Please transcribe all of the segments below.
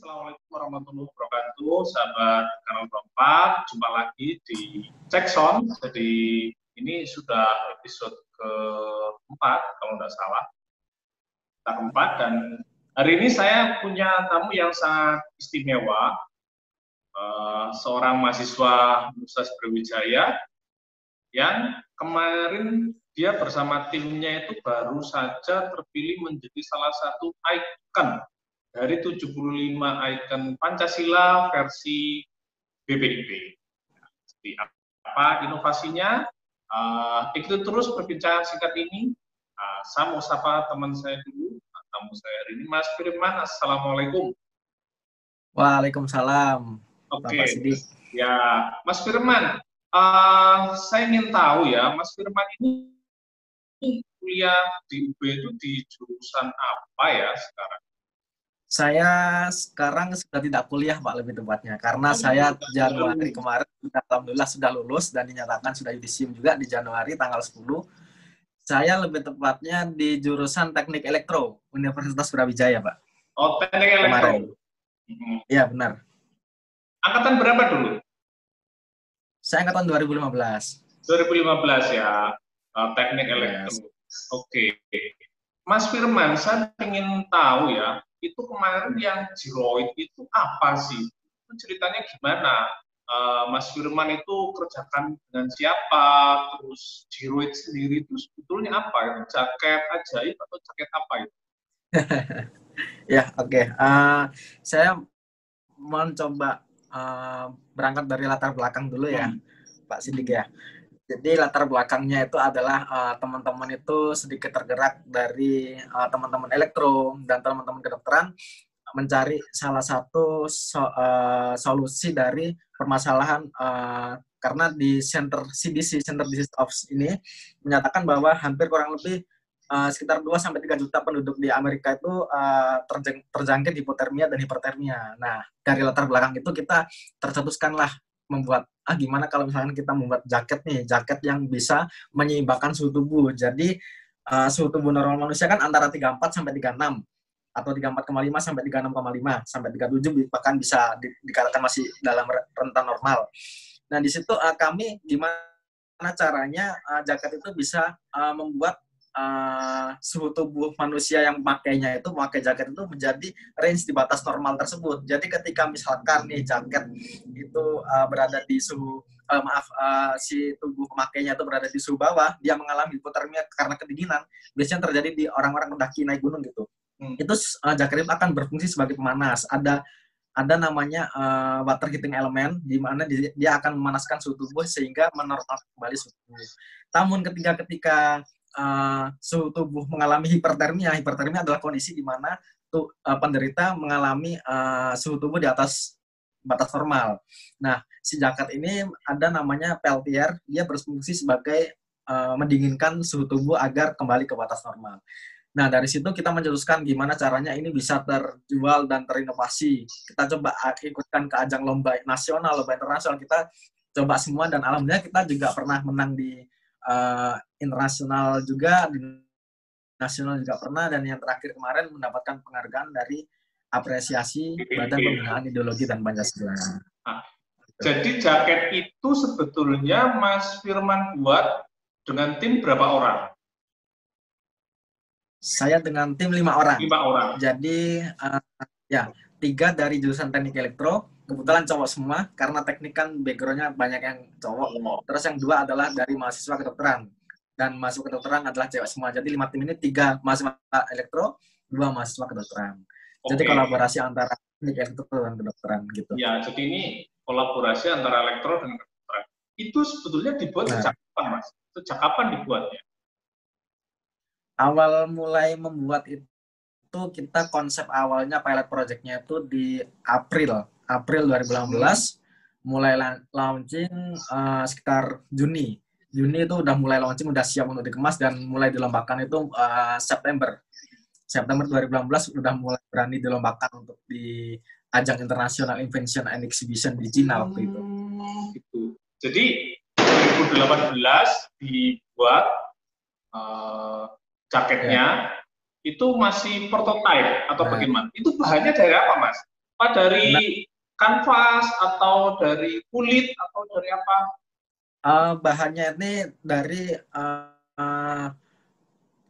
Assalamualaikum warahmatullahi wabarakatuh, sahabat Kanal 24. Jumpa lagi di Cekson. Jadi ini sudah episode keempat, kalau tidak salah. Kita keempat, dan hari ini saya punya tamu yang sangat istimewa, seorang mahasiswa Universitas Brawijaya yang kemarin dia bersama timnya itu baru saja terpilih menjadi salah satu ikon dari 75 ikon Pancasila versi BPIP. Jadi apa inovasinya? Ikuti terus perbincangan singkat ini. Saya mau sapa teman saya dulu, tamu saya hari ini, Mas Firman. Assalamualaikum. Waalaikumsalam. Oke, ya Mas Firman, saya ingin tahu ya, Mas Firman ini kuliah di UB itu di jurusan apa ya sekarang? Saya sekarang sudah tidak kuliah, Pak, lebih tepatnya. Karena saya Januari kemarin, alhamdulillah sudah lulus dan dinyatakan sudah yudisium juga di Januari tanggal 10. Saya lebih tepatnya di jurusan Teknik Elektro, Universitas Brawijaya, Pak. Oh, Teknik Elektro. Iya, benar. Angkatan berapa dulu? Saya angkatan 2015. 2015 ya, Teknik Elektro. Yes. Oke. Mas Firman, saya ingin tahu ya, itu kemarin yang Giroid itu apa sih? Ceritanya gimana? Mas Firman itu kerjakan dengan siapa? Terus Giroid sendiri itu sebetulnya apa? Itu jaket ajaib atau jaket apa itu? Ya, oke. Saya mencoba berangkat dari latar belakang dulu ya, Pak Sidik ya. Jadi latar belakangnya itu adalah teman-teman itu sedikit tergerak dari teman-teman elektro dan teman-teman kedokteran mencari salah satu solusi dari permasalahan karena di CDC, Center Disease of ini menyatakan bahwa hampir kurang lebih sekitar 2-3 juta penduduk di Amerika itu terjangkit hipotermia dan hipertermia. Nah, dari latar belakang itu kita tercetuskanlah membuat gimana kalau misalnya kita membuat jaket yang bisa menyeimbangkan suhu tubuh. Jadi suhu tubuh normal manusia kan antara 34 sampai 36 atau 34,5 sampai 36,5 sampai 37 bahkan bisa dikatakan masih dalam rentan normal. Nah, di situ kami gimana caranya jaket itu bisa membuat suhu tubuh manusia yang pakai jaket itu menjadi range di batas normal tersebut. Jadi ketika misalkan nih jaket itu berada di suhu si tubuh pemakainya itu berada di suhu bawah, dia mengalami hipotermia karena kedinginan, biasanya terjadi di orang-orang mendaki naik gunung gitu. Itu jaket itu akan berfungsi sebagai pemanas. Ada namanya water heating element, di mana dia akan memanaskan suhu tubuh sehingga menormalkan kembali suhu tubuh. Namun ketika suhu tubuh mengalami hipertermia adalah kondisi di mana penderita mengalami suhu tubuh di atas batas normal. Nah, si jaket ini ada namanya Peltier, dia berfungsi sebagai mendinginkan suhu tubuh agar kembali ke batas normal. Nah, dari situ kita mencetuskan gimana caranya ini bisa terjual dan terinovasi. Kita coba ikutkan ke ajang lomba nasional, lomba internasional, kita coba semua, dan alhamdulillah kita juga pernah menang di internasional juga, di nasional juga pernah, dan yang terakhir kemarin mendapatkan penghargaan dari apresiasi Badan Pembinaan Ideologi dan Pancasila. Jadi jaket itu sebetulnya Mas Firman buat dengan tim berapa orang? Saya dengan tim 5 orang. 5 orang. Jadi ya 3 dari jurusan Teknik Elektro, kebetulan cowok semua karena teknik kan background-nya banyak yang cowok. Terus yang 2 adalah dari mahasiswa kedokteran, dan mahasiswa kedokteran adalah cewek semua. Jadi 5 tim ini 3 mahasiswa elektro, 2 mahasiswa kedokteran. Jadi kolaborasi antara teknik elektro dan kedokteran gitu. Ya, jadi ini kolaborasi antara elektro dan kedokteran. Itu sebetulnya dibuat sejak kapan, Mas? Sejak kapan dibuatnya? Awal mulai membuat itu kita konsep awalnya pilot project-nya itu di April 2018, mulai launching sekitar Juni itu udah mulai launching, udah siap untuk dikemas, dan mulai dilombakan itu September 2018 udah mulai berani dilombakan untuk di ajang International Invention and Exhibition di Cina waktu itu. Jadi 2018 dibuat jaketnya, itu masih prototype atau bagaimana? Itu bahannya dari apa, Mas? Apa dari Nah, kanvas atau dari kulit atau dari apa? bahannya ini dari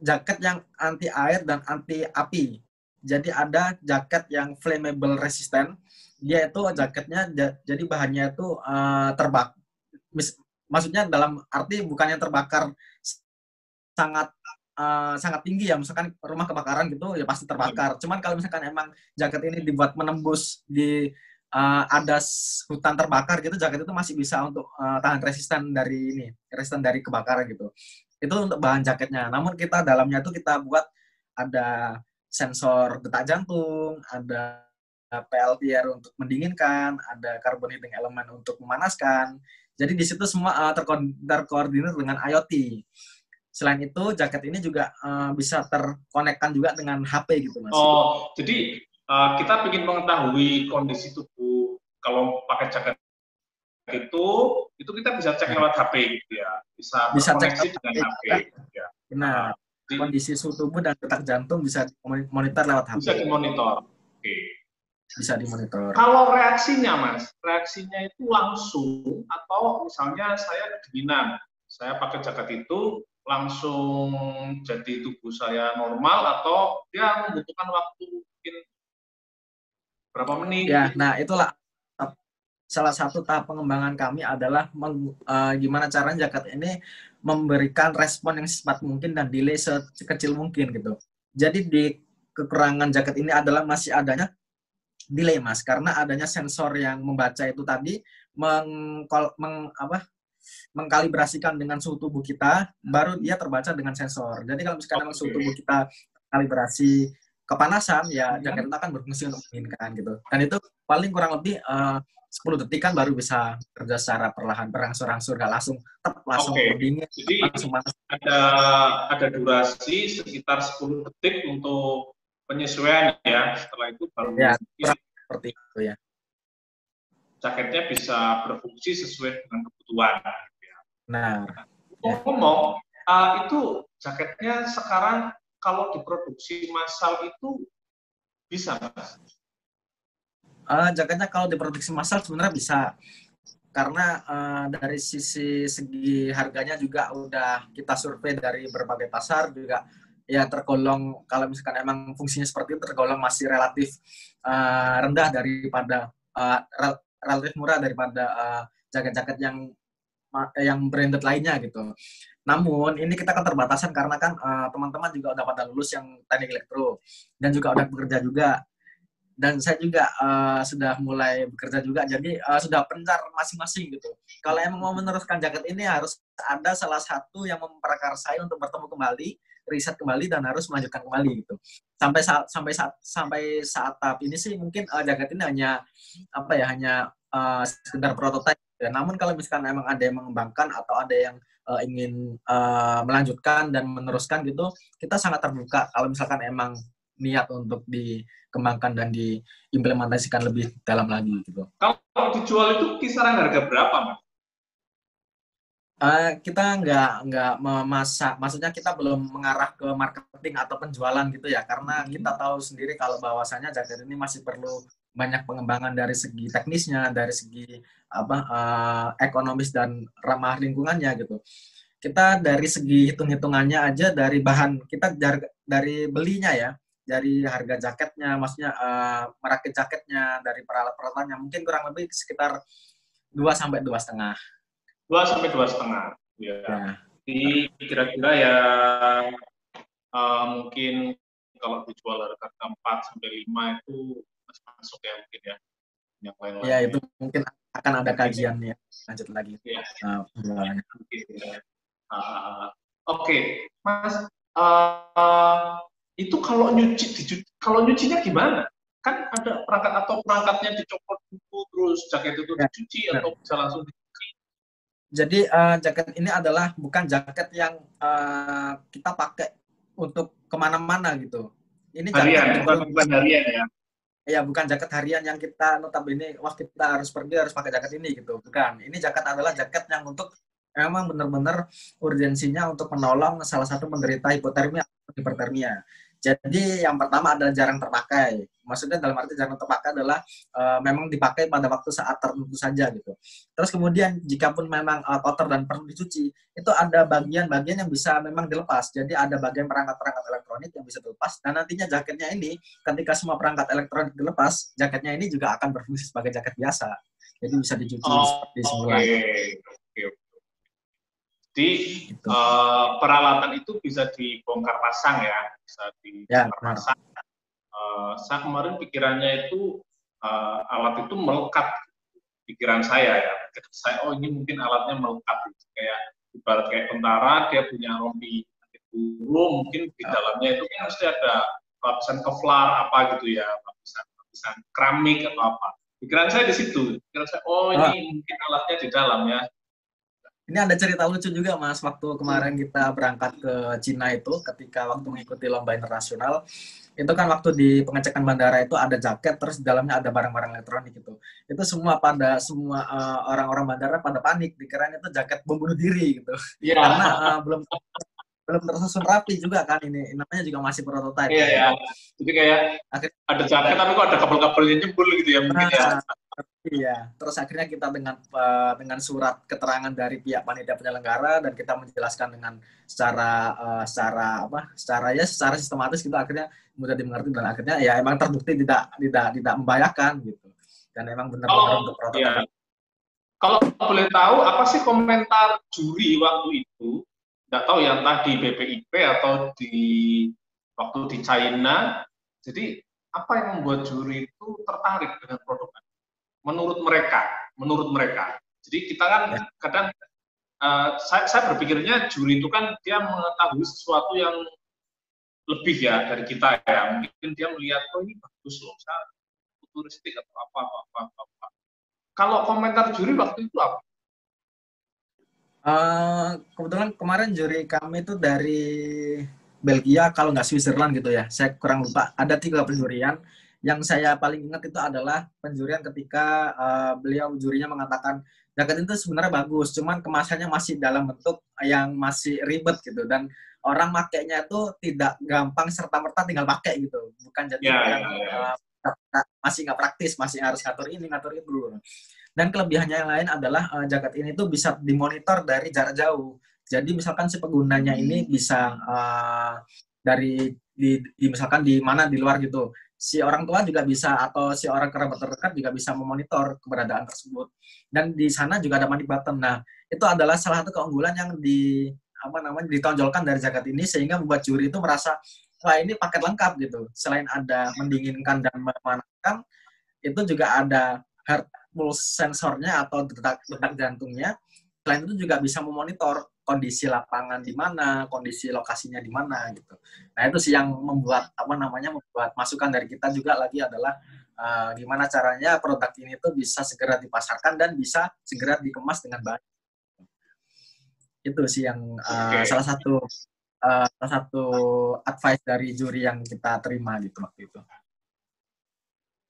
jaket yang anti air dan anti api. Jadi ada jaket yang flammable resistant. Dia itu jaketnya jadi bahannya itu terbak. Maksudnya dalam arti bukannya terbakar sangat sangat tinggi ya, misalkan rumah kebakaran gitu ya pasti terbakar. Cuman kalau misalkan emang jaket ini dibuat menembus di ada hutan terbakar gitu, jaket itu masih bisa untuk tahan resisten dari kebakaran gitu. Itu untuk bahan jaketnya. Namun kita dalamnya itu kita buat ada sensor detak jantung, ada PLTR untuk mendinginkan, ada carbon heating element untuk memanaskan. Jadi di situ semua terkoordinir dengan IoT. Selain itu, jaket ini juga bisa terkonekkan juga dengan HP gitu, Mas. Oh, jadi kita ingin mengetahui kondisi tubuh kalau pakai jaket itu kita bisa cek lewat HP gitu ya, bisa Bisa cek terkoneksi dengan HP ya. benar. Kondisi suhu tubuh dan detak jantung bisa dimonitor lewat HP. Bisa dimonitor. Oke. Bisa dimonitor. Kalau reaksinya, Mas, reaksinya itu langsung atau misalnya saya kedinginan, saya pakai jaket itu langsung jadi tubuh saya normal atau dia membutuhkan waktu mungkin berapa menit? Ya, gitu. nah itulah salah satu tahap pengembangan kami adalah gimana caranya jaket ini memberikan respon yang secepat mungkin dan delay sekecil mungkin gitu. Jadi di kekurangan jaket ini adalah masih adanya delay, Mas, karena adanya sensor yang membaca itu tadi mengkalibrasikan dengan suhu tubuh kita, baru dia terbaca dengan sensor. Jadi kalau misalkan suhu tubuh kita kalibrasi kepanasan, ya jaket itu akan berfungsi untuk menginginkan gitu. Dan itu paling kurang lebih 10 detik kan baru bisa kerja secara perlahan, berangsur-angsur, nggak langsung berdingin, jadi langsung panas. ada durasi sekitar 10 detik untuk penyesuaian ya. Setelah itu baru ya seperti itu ya. Jaketnya bisa berfungsi sesuai dengan kebutuhan. Nah, ngomong itu jaketnya sekarang kalau diproduksi massal itu bisa, Mas? Jaketnya kalau diproduksi massal sebenarnya bisa, karena dari segi harganya juga udah kita survei dari berbagai pasar juga ya tergolong, kalau misalkan emang fungsinya seperti itu tergolong masih relatif rendah daripada relatif murah daripada jaket-jaket yang branded lainnya gitu. Namun ini kita keterbatasan karena kan teman-teman juga udah pada lulus yang teknik elektro dan juga udah bekerja juga, dan saya juga sudah mulai bekerja juga, jadi sudah pencar masing-masing gitu. Kalau emang mau meneruskan jaket ini harus ada salah satu yang memprakarsai untuk bertemu kembali, riset kembali, dan harus melanjutkan kembali gitu. Sampai saat tahap ini sih mungkin jaket ini hanya hanya sekedar prototipe. Ya. Namun kalau misalkan emang ada yang mengembangkan atau ada yang ingin melanjutkan dan meneruskan gitu, kita sangat terbuka kalau misalkan emang niat untuk dikembangkan dan diimplementasikan lebih dalam lagi gitu. Kalau dijual itu kisaran harga berapa, Mas? Kita nggak memasak, maksudnya kita belum mengarah ke marketing atau penjualan gitu ya, karena kita tahu sendiri kalau bahwasanya jaket ini masih perlu banyak pengembangan dari segi teknisnya, dari segi ekonomis dan ramah lingkungannya gitu. Kita dari segi hitung-hitungannya aja, dari bahan kita dari belinya ya, dari harga jaketnya, maksudnya merakit jaketnya, dari peralatan-peralatannya mungkin kurang lebih sekitar 2 sampai 2,5. 2 sampai 2,5. Ya. Jadi kira-kira ya mungkin kalau dijual harga 4 sampai 5 itu masuk ya mungkin ya. Yang lain-lain. Ya, itu mungkin akan ada kajiannya lanjut lagi. Ya. Penjualannya. Oke, Mas, itu kalau nyucinya gimana? Kan ada perangkat atau perangkatnya dicopot dulu terus jaket itu dicuci atau bisa langsung dicuci? Jadi jaket ini adalah bukan jaket yang kita pakai untuk kemana-mana gitu. Ini harian, bukan harian ya? Ya, bukan jaket harian yang kita notabene wah kita harus pergi harus pakai jaket ini gitu. Bukan. Ini jaket adalah jaket yang untuk memang benar-benar urgensinya untuk menolong salah satu penderita hipotermia atau hipertermia. Jadi yang pertama adalah jarang terpakai. Maksudnya dalam arti jarang terpakai adalah memang dipakai pada waktu saat tertentu saja gitu. Terus kemudian jika pun memang kotor dan perlu dicuci, itu ada bagian-bagian yang bisa memang dilepas. Jadi ada bagian perangkat-perangkat elektronik yang bisa dilepas, dan nantinya jaketnya ini ketika semua perangkat elektronik dilepas, jaketnya ini juga akan berfungsi sebagai jaket biasa. Jadi bisa dicuci seperti semula. Oke. Jadi Gitu. peralatan itu bisa dibongkar pasang ya, bisa dibongkar pasang. Saya kemarin pikirannya itu alat itu melekat, pikiran saya ya. Oh ini mungkin alatnya melekat, gitu. Kayak ibarat kayak tentara, dia punya rompi peluru, mungkin di dalamnya itu kan mesti ada lapisan kevlar apa gitu ya, lapisan keramik atau apa. Pikiran saya di situ. Pikiran saya, ini mungkin alatnya di dalam ya. Ini ada cerita lucu juga, Mas. Waktu kemarin kita berangkat ke Cina itu, ketika waktu mengikuti lomba internasional, itu kan waktu di pengecekan bandara itu ada jaket, terus di dalamnya ada barang-barang elektronik gitu. Itu semua orang-orang bandara pada panik, dikirain itu jaket bom bunuh diri gitu. Iya. Karena belum tersusun rapi juga kan, ini namanya juga masih prototipe. Iya. Jadi kayak ada jaket tapi kok ada kabel-kabelnya nyembul gitu ya mungkin ya. Iya, terus akhirnya kita dengan surat keterangan dari pihak panitia penyelenggara, dan kita menjelaskan dengan secara sistematis gitu, akhirnya mudah dimengerti, dan akhirnya ya emang terbukti tidak membahayakan gitu. Dan emang benar-benar untuk prototipe. Ya. Kalau boleh tahu apa sih komentar juri waktu itu? Nggak tahu ya, entah di BPIP atau waktu di China. Jadi apa yang membuat juri itu tertarik dengan produk menurut mereka. Jadi kita kan kadang saya berpikirnya juri itu kan dia mengetahui sesuatu yang lebih ya dari kita ya. Mungkin dia melihat ini bagus loh, futuristik atau apa. Kalau komentar juri waktu itu apa? Kebetulan kemarin juri kami itu dari Belgia, kalau nggak Switzerland gitu ya. Saya kurang lupa. Ada 3 penjurian. Yang saya paling ingat itu adalah penjurian ketika beliau jurinya mengatakan jaket itu sebenarnya bagus, cuman kemasannya masih dalam bentuk yang masih ribet gitu, dan orang makainya itu tidak gampang serta-merta tinggal pakai gitu, bukan masih nggak praktis, masih harus ngatur ini ngatur itu. Dan kelebihannya yang lain adalah jaket ini tuh bisa dimonitor dari jarak jauh. Jadi misalkan si penggunanya ini bisa misalkan di mana di luar gitu, si orang tua juga bisa, atau si orang kerabat terdekat juga bisa memonitor keberadaan tersebut. Dan di sana juga ada manic button. Nah, itu adalah salah satu keunggulan yang ditonjolkan dari jaket ini, sehingga membuat juri itu merasa, wah ini paket lengkap gitu. Selain ada mendinginkan dan memanaskan, itu juga ada heart pulse sensornya atau detak jantungnya. Selain itu juga bisa memonitor kondisi lapangan di mana, kondisi lokasinya di mana gitu. Nah, itu sih yang membuat membuat masukan dari kita juga lagi adalah gimana caranya produk ini tuh bisa segera dipasarkan dan bisa segera dikemas dengan baik. Itu sih yang salah satu advice dari juri yang kita terima gitu waktu itu.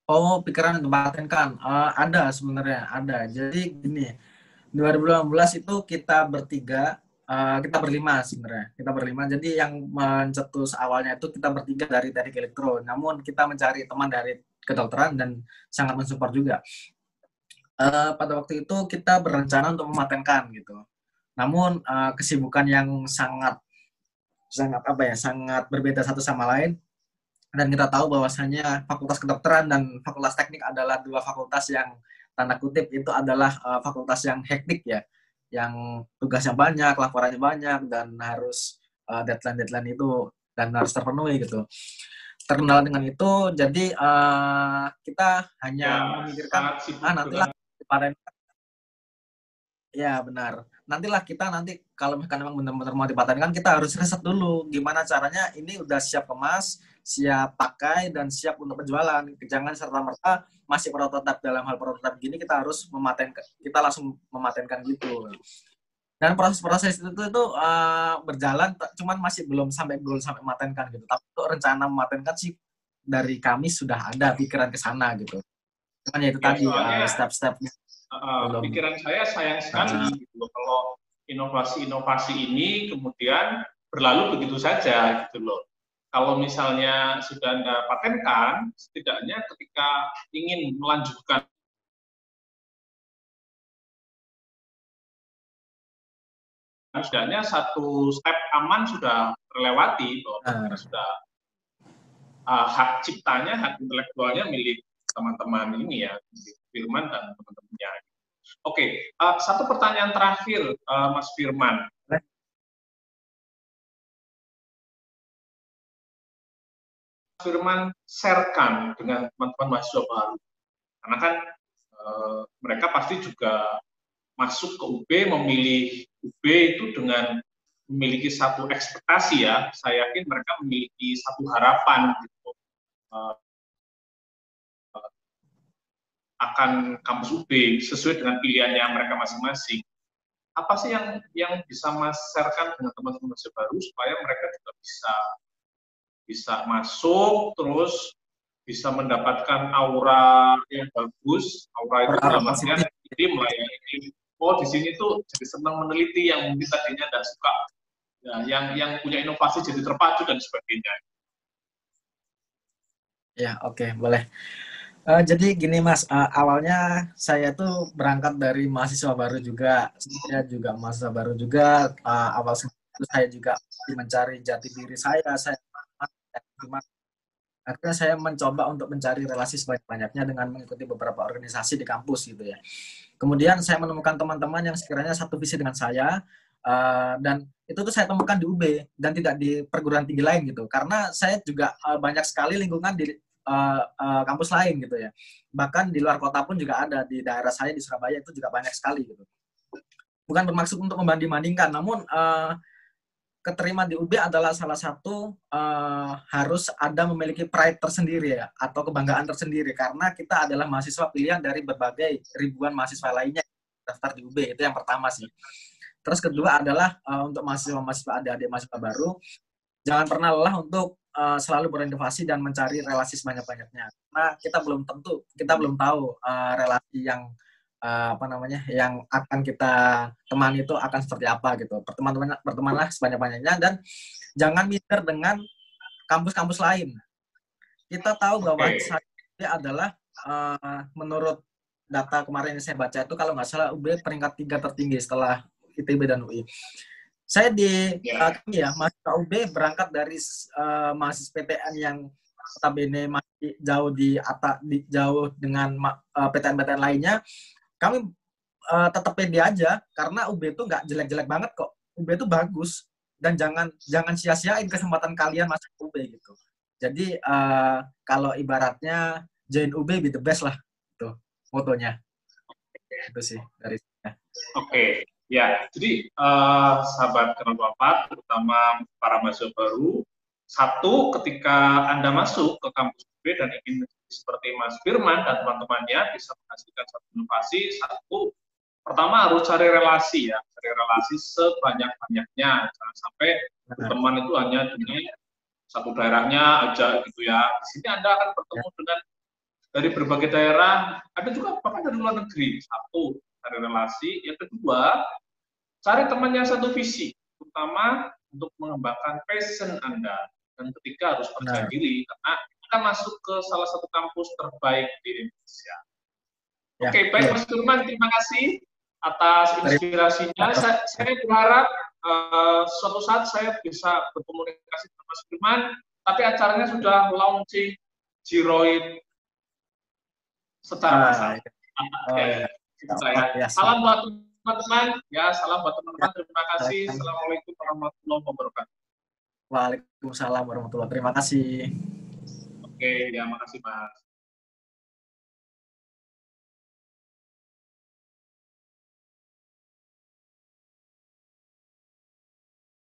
Oh, pikiran dipatenkan. Ada sebenarnya, ada. Jadi gini, 2018 itu kita berlima sebenarnya. Kita berlima. Jadi yang mencetus awalnya itu kita bertiga dari teknik elektro. Namun kita mencari teman dari kedokteran dan sangat mensupport juga. Pada waktu itu kita berencana untuk mematenkan gitu. Namun kesibukan yang sangat berbeda satu sama lain. Dan kita tahu bahwasanya fakultas kedokteran dan fakultas teknik adalah 2 fakultas yang tanda kutip itu adalah fakultas yang hektik ya, yang tugasnya banyak, laporannya banyak, dan harus deadline itu dan harus terpenuhi gitu. Terkendala dengan itu, jadi kita hanya memikirkan nantilah kemarin. Ya benar. Nanti kalau memang benar-benar mau dipatenkan, kita harus riset dulu gimana caranya ini udah siap kemas, siap pakai, dan siap untuk penjualan. Jangan serta-merta masih prototipe. Dalam hal prototipe gini kita harus kita langsung mematenkan gitu. Dan proses itu berjalan, cuman belum sampai mematenkan gitu. Tapi untuk rencana mematenkan sih dari kami sudah ada pikiran ke sana gitu. Cuman ya itu tadi step-stepnya. Pikiran saya sayang sekali gitu kalau inovasi-inovasi ini kemudian berlalu begitu saja gitu loh. kalau misalnya sudah Anda patenkan, setidaknya ketika ingin melanjutkan setidaknya satu step aman sudah terlewati, bahwa sudah hak ciptanya, hak intelektualnya milik teman-teman ini ya, Firman dan teman-temannya. Oke, satu pertanyaan terakhir, Mas Firman. Firman sharekan dengan teman-teman mahasiswa baru, karena kan mereka pasti juga masuk ke UB, memilih UB itu dengan memiliki satu ekspektasi ya. Saya yakin mereka memiliki satu harapan gitu, akan kampus UB sesuai dengan pilihannya mereka masing-masing. Apa sih yang bisa Mas sharekan dengan teman-teman mahasiswa baru supaya mereka juga bisa masuk, terus bisa mendapatkan aura yang bagus. Aura itu dalam artian ini melayani. Oh, di sini tuh jadi senang meneliti yang mungkin tadinya tidak suka, ya, yang punya inovasi jadi terpacu dan sebagainya. Ya, oke, boleh. Jadi gini Mas, awalnya saya tuh berangkat dari mahasiswa baru juga. Saya juga mahasiswa baru juga. Awal itu saya juga mencari jati diri saya gimana. Akhirnya saya mencoba untuk mencari relasi sebanyak-banyaknya dengan mengikuti beberapa organisasi di kampus gitu ya. Kemudian saya menemukan teman-teman yang sekiranya satu visi dengan saya, dan itu tuh saya temukan di UB dan tidak di perguruan tinggi lain gitu. Karena saya juga banyak sekali lingkungan di kampus lain gitu ya. Bahkan di luar kota pun juga ada, di daerah saya di Surabaya itu juga banyak sekali gitu. Bukan bermaksud untuk membanding-bandingkan, namun keterima di UB adalah salah satu harus ada memiliki pride tersendiri ya, atau kebanggaan tersendiri, karena kita adalah mahasiswa pilihan dari berbagai ribuan mahasiswa lainnya daftar di UB. Itu yang pertama sih. Terus kedua adalah untuk mahasiswa-mahasiswa adik-adik mahasiswa baru, jangan pernah lelah untuk selalu berinovasi dan mencari relasi sebanyak-banyaknya. Karena kita belum tahu relasi yang yang akan kita temani itu akan seperti apa gitu. Bertemanlah sebanyak-banyaknya dan jangan minder dengan kampus-kampus lain. Kita tahu bahwa saya adalah menurut data kemarin yang saya baca itu kalau nggak salah UB peringkat 3 tertinggi setelah ITB dan UI. Saya mahasiswa UB berangkat dari mahasiswa PTN yang notabene masih jauh dengan PTN-PTN lainnya. Kami tetap pede aja karena UB itu nggak jelek-jelek banget kok. UB itu bagus dan jangan sia-siain kesempatan kalian masuk UB gitu. Jadi kalau ibaratnya join UB be the best lah, itu motonya. Itu sih dari saya. Oke. Ya, jadi sahabat Kanal 24, terutama para mahasiswa baru, satu, ketika Anda masuk ke kampus UB dan ingin seperti Mas Firman dan teman-temannya bisa menghasilkan satu inovasi, satu, pertama harus cari relasi ya, cari relasi sebanyak-banyaknya, jangan sampai teman itu hanya di satu daerahnya aja gitu ya. Di sini Anda akan bertemu dengan dari berbagai daerah, ada juga bahkan dari luar negeri. Satu, cari relasi. Yang kedua, cari teman yang satu visi, terutama untuk mengembangkan passion Anda. Dan ketiga, harus percaya diri, karena kita masuk ke salah satu kampus terbaik di Indonesia. Oke, baik Mas Firman, terima kasih atas inspirasinya. Saya berharap suatu saat saya bisa berkomunikasi dengan Mas Firman, tapi acaranya sudah launching Jiroid secara massal. Salam buat teman-teman, ya, salam buat teman-teman. Terima kasih. Assalamualaikum warahmatullahi wabarakatuh. Waalaikumsalam warahmatullahi wabarakatuh. Terima kasih. Oke, ya, makasih Mas.